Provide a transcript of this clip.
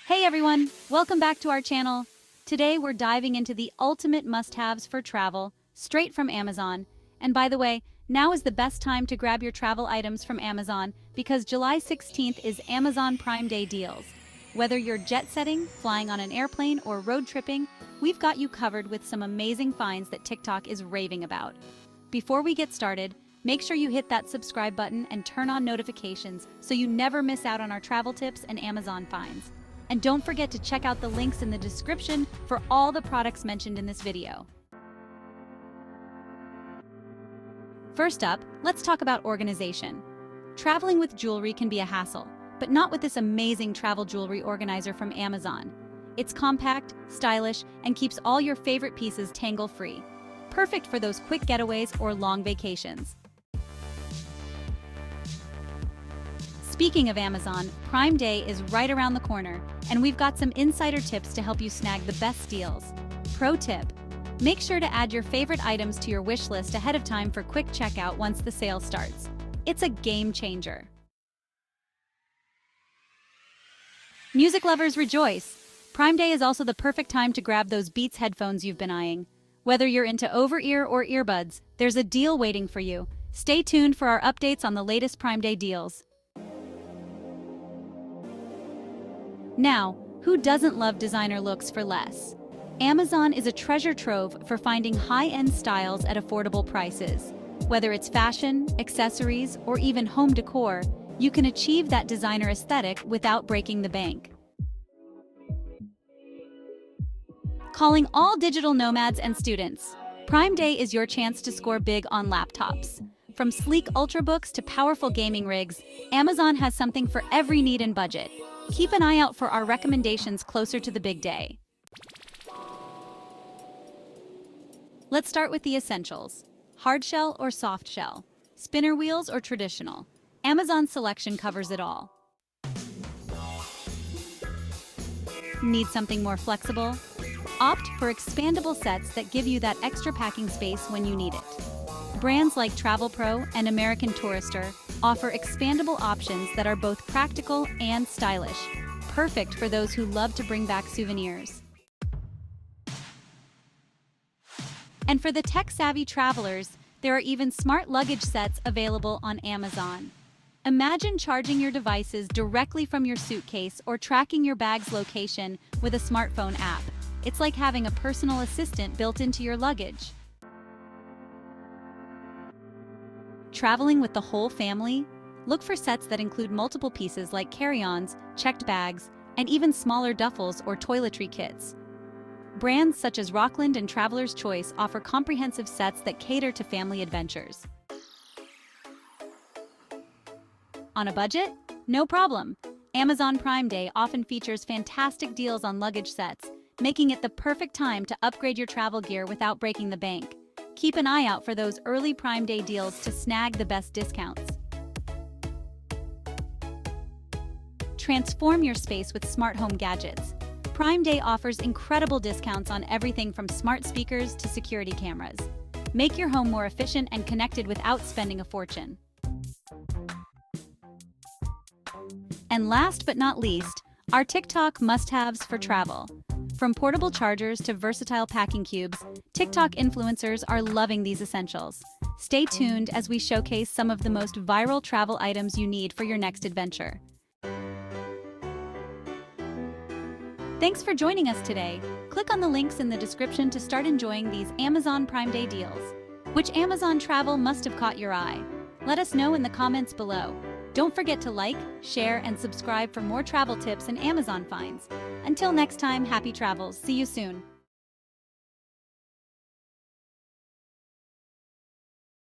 Hey everyone, welcome back to our channel. Today we're diving into the ultimate must-haves for travel, straight from Amazon. And by the way, now is the best time to grab your travel items from Amazon because July 16th is Amazon Prime Day deals. Whether you're jet setting, flying on an airplane, or road tripping, we've got you covered with some amazing finds that TikTok is raving about. Before we get started, make sure you hit that subscribe button and turn on notifications so you never miss out on our travel tips and Amazon finds. And don't forget to check out the links in the description for all the products mentioned in this video. First up, let's talk about organization. Traveling with jewelry can be a hassle, but not with this amazing travel jewelry organizer from Amazon. It's compact, stylish, and keeps all your favorite pieces tangle-free. Perfect for those quick getaways or long vacations. Speaking of Amazon, Prime Day is right around the corner, and we've got some insider tips to help you snag the best deals. Pro tip: make sure to add your favorite items to your wish list ahead of time for quick checkout once the sale starts. It's a game changer. Music lovers rejoice! Prime Day is also the perfect time to grab those Beats headphones you've been eyeing. Whether you're into over-ear or earbuds, there's a deal waiting for you. Stay tuned for our updates on the latest Prime Day deals. Now, who doesn't love designer looks for less? Amazon is a treasure trove for finding high-end styles at affordable prices. Whether it's fashion, accessories, or even home decor, you can achieve that designer aesthetic without breaking the bank. Calling all digital nomads and students, Prime Day is your chance to score big on laptops. From sleek ultrabooks to powerful gaming rigs, Amazon has something for every need and budget. Keep an eye out for our recommendations closer to the big day. Let's start with the essentials. Hard shell or soft shell? Spinner wheels or traditional? Amazon's selection covers it all. Need something more flexible? Opt for expandable sets that give you that extra packing space when you need it. Brands like Travel Pro and American Tourister offer expandable options that are both practical and stylish, perfect for those who love to bring back souvenirs. And for the tech-savvy travelers, there are even smart luggage sets available on Amazon. Imagine charging your devices directly from your suitcase or tracking your bag's location with a smartphone app. It's like having a personal assistant built into your luggage. Traveling with the whole family? Look for sets that include multiple pieces like carry-ons, checked bags, and even smaller duffels or toiletry kits. Brands such as Rockland and Traveler's Choice offer comprehensive sets that cater to family adventures. On a budget? No problem. Amazon Prime Day often features fantastic deals on luggage sets, making it the perfect time to upgrade your travel gear without breaking the bank. Keep an eye out for those early Prime Day deals to snag the best discounts. Transform your space with smart home gadgets. Prime Day offers incredible discounts on everything from smart speakers to security cameras. Make your home more efficient and connected without spending a fortune. And last but not least, our TikTok must-haves for travel. From portable chargers to versatile packing cubes, TikTok influencers are loving these essentials. Stay tuned as we showcase some of the most viral travel items you need for your next adventure. Thanks for joining us today. Click on the links in the description to start enjoying these Amazon Prime Day deals. Which Amazon travel must have caught your eye? Let us know in the comments below. Don't forget to like, share, and subscribe for more travel tips and Amazon finds. Until next time, happy travels. See you soon.